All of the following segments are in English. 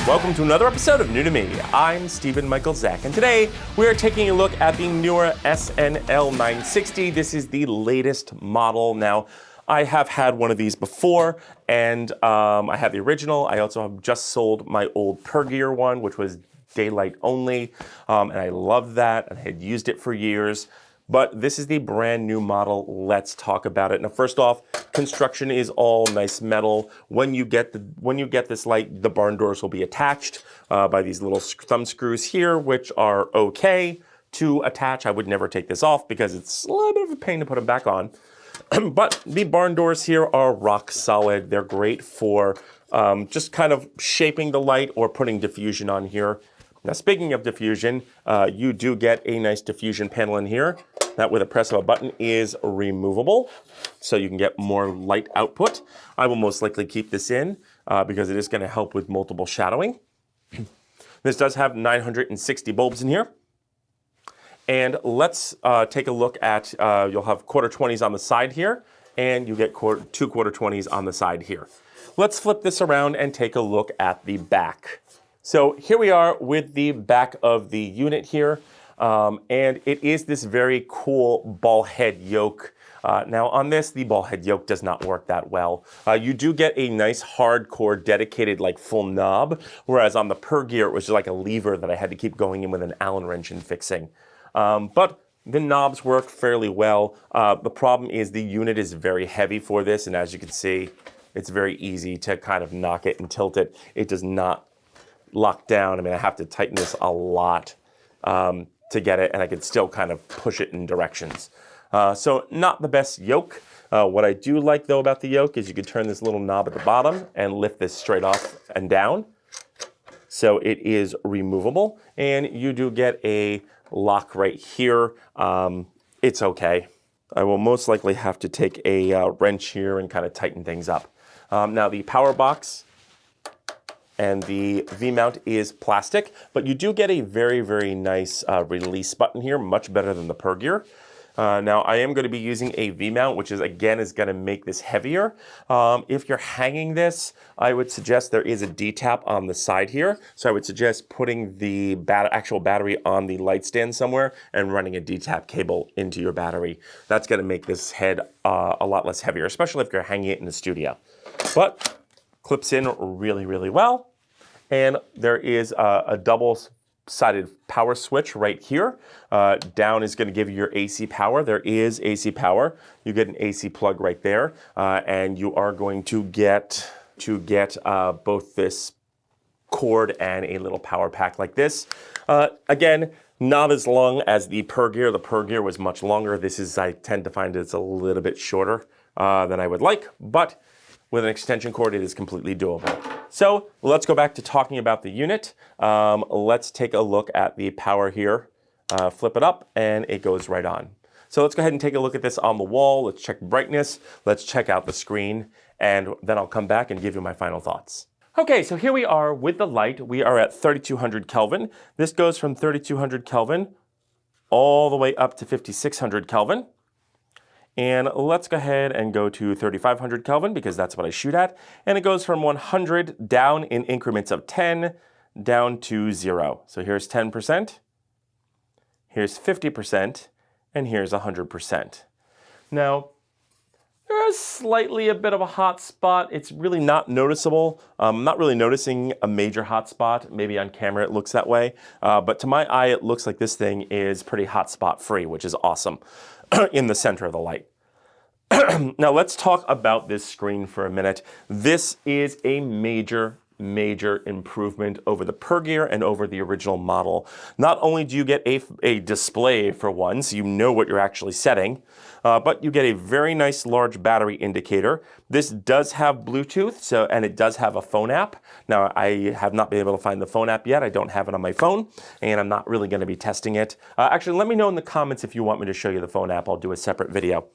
Welcome to another episode of New to Me. I'm Stephen Michael Zach, and today we are taking a look at the Neewer SNL 960. This is the latest model. Now, I have had one of these before, and I have the original. I also have just sold my old Per-Gear one, which was daylight only, and I loved that, and I had used it for years. But this is the brand new model. Let's talk about it. Now, first off, construction is all nice metal. When you get this light, the barn doors will be attached by these little thumb screws here, which are okay to attach. I would never take this off because it's a little bit of a pain to put them back on. But the barn doors here are rock solid. They're great for just kind of shaping the light or putting diffusion on here. Now, speaking of diffusion, you do get a nice diffusion panel in here that with a press of a button is removable, so you can get more light output. I will most likely keep this in because it is going to help with multiple shadowing. This does have 960 bulbs in here. And let's take a look at, you'll have quarter 20s on the side here, and you get two quarter 20s on the side here. Let's flip this around and take a look at the back. So here we are with the back of the unit here, and it is this very cool ball head yoke. Now on this, the ball head yoke does not work that well. You do get a nice hardcore dedicated like full knob, whereas on the Per-Gear it was just like a lever that I had to keep going in with an Allen wrench and fixing. But the knobs work fairly well. The problem is the unit is very heavy for this, and as you can see, it's very easy to kind of knock it and tilt it. It does not lock down. I mean, I have to tighten this a lot to get it, and I can still kind of push it in directions. So not the best yoke. What I do like though about the yoke is you can turn this little knob at the bottom and lift this straight off and down. So it is removable, and you do get a lock right here. It's okay. I will most likely have to take a wrench here and kind of tighten things up. Now the power box and the V-mount is plastic, but you do get a very, very nice release button here, much better than the Per-Gear. Now I am going to be using a V-mount, which is going to make this heavier. If you're hanging this, I would suggest there is a D-tap on the side here. So I would suggest putting the actual battery on the light stand somewhere and running a D-tap cable into your battery. That's going to make this head a lot less heavier, especially if you're hanging it in the studio. But clips in really, really well. And there is a double-sided power switch right here. Down is going to give you your AC power. There is AC power. You get an AC plug right there, and you are going to get both this cord and a little power pack like this. Again, not as long as the Per-Gear. The Per-Gear was much longer. This is, I tend to find it's a little bit shorter than I would like, but with an extension cord, it is completely doable. So let's go back to talking about the unit. Let's take a look at the power here. Flip it up and it goes right on. So let's go ahead and take a look at this on the wall. Let's check brightness. Let's check out the screen, and then I'll come back and give you my final thoughts. Okay, so here we are with the light. We are at 3200 Kelvin. This goes from 3200 Kelvin all the way up to 5600 Kelvin. And let's go ahead and go to 3500 Kelvin because that's what I shoot at. And it goes from 100 down in increments of 10 down to 0. So here's 10%, here's 50%, and here's 100%. Now, there's slightly a bit of a hot spot. It's really not noticeable. I'm not really noticing a major hot spot. Maybe on camera it looks that way. But to my eye, it looks like this thing is pretty hot spot free, which is awesome in the center of the light. Now let's talk about this screen for a minute. This is a major improvement over the Per-Gear and over the original model. Not only do you get a display for one, so you know what you're actually setting, but you get a very nice large battery indicator. This does have Bluetooth, and it does have a phone app. Now, I have not been able to find the phone app yet. I don't have it on my phone, and I'm not really going to be testing it. Actually, let me know in the comments if you want me to show you the phone app. I'll do a separate video.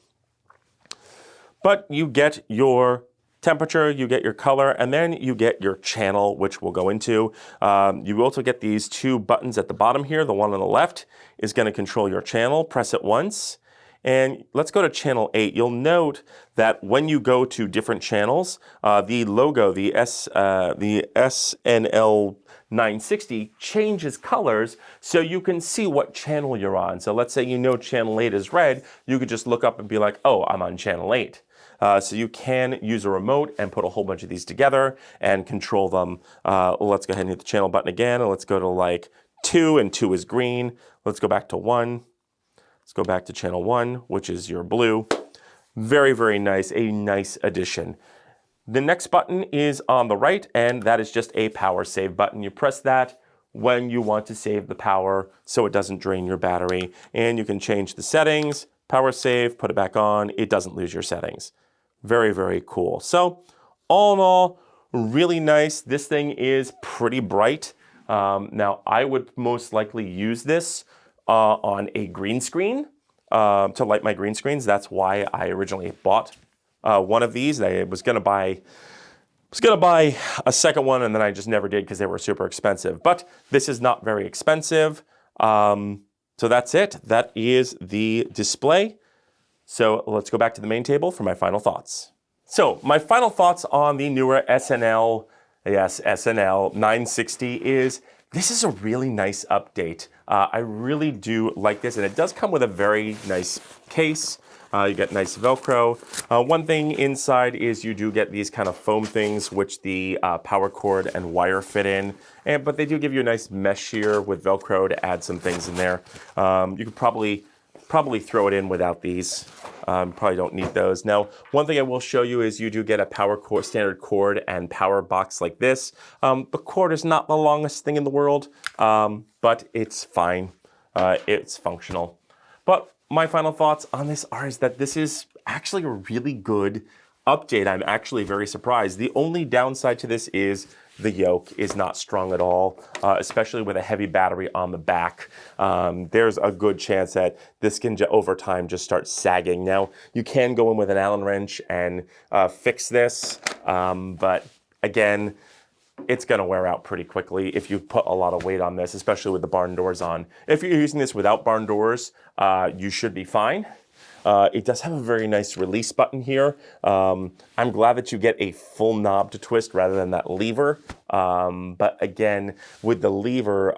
But you get your temperature, you get your color, and then you get your channel, which we'll go into. You also get these two buttons at the bottom here. The one on the left is going to control your channel. Press it once. And let's go to channel 8. You'll note that when you go to different channels, the logo, the SNL 960 changes colors so you can see what channel you're on. So let's say you know channel 8 is red, you could just look up and be like, oh, I'm on channel 8. So you can use a remote and put a whole bunch of these together and control them. Let's go ahead and hit the channel button again, and let's go to like 2, and 2 is green. Let's go back to 1. Let's go back to channel 1, which is your blue. Very, very nice, a nice addition. The next button is on the right, and that is just a power save button. You press that when you want to save the power so it doesn't drain your battery. And you can change the settings, power save, put it back on. It doesn't lose your settings. Very, very cool. So all in all, really nice. This thing is pretty bright. Now, I would most likely use this on a green screen to light my green screens. That's why I originally bought one of these. I was gonna buy a second one, and then I just never did because they were super expensive. But this is not very expensive. So that's it. That is the display. So let's go back to the main table for my final thoughts. So my final thoughts on the Neewer SNL, yes, SNL 960 is this is a really nice update. I really do like this, and it does come with a very nice case. You get nice Velcro. One thing inside is you do get these kind of foam things, which the power cord and wire fit in. But they do give you a nice mesh here with Velcro to add some things in there. You could probably throw it in without these. Probably don't need those. Now, one thing I will show you is you do get a power cord, standard cord and power box like this. The cord is not the longest thing in the world, but it's fine. It's functional. But my final thoughts on this is that this is actually a really good update. I'm actually very surprised. The only downside to this is the yoke is not strong at all, especially with a heavy battery on the back. There's a good chance that this can, over time, just start sagging. Now, you can go in with an Allen wrench and fix this, but again, it's going to wear out pretty quickly if you put a lot of weight on this, especially with the barn doors on. If you're using this without barn doors, you should be fine. It does have a very nice release button here. I'm glad that you get a full knob to twist rather than that lever. But again, with the lever,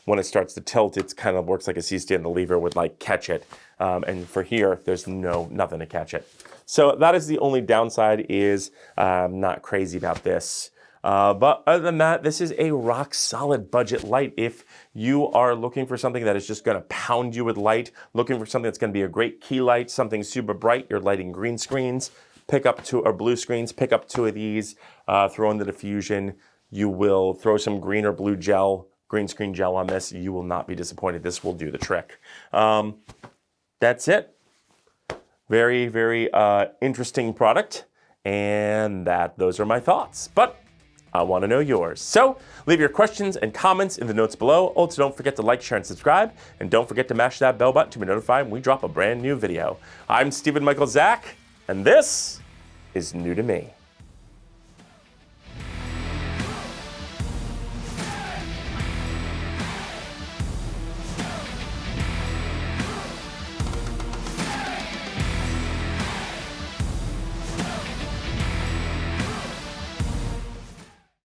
when it starts to tilt, it kind of works like a C-stand. The lever would like catch it. And for here, there's nothing to catch it. So that is the only downside is not crazy about this. But other than that, this is a rock solid budget light. If you are looking for something that is just going to pound you with light, looking for something that's going to be a great key light, something super bright, you're lighting green screens, pick up blue screens, pick up 2 of these, throw in the diffusion. You will throw some green or blue green screen gel on this. You will not be disappointed. This will do the trick. That's it. Very, very interesting product. And those are my thoughts. But I want to know yours. So leave your questions and comments in the notes below. Also, don't forget to like, share, and subscribe. And don't forget to mash that bell button to be notified when we drop a brand new video. I'm Stephen Michael Zach, and this is New to Me.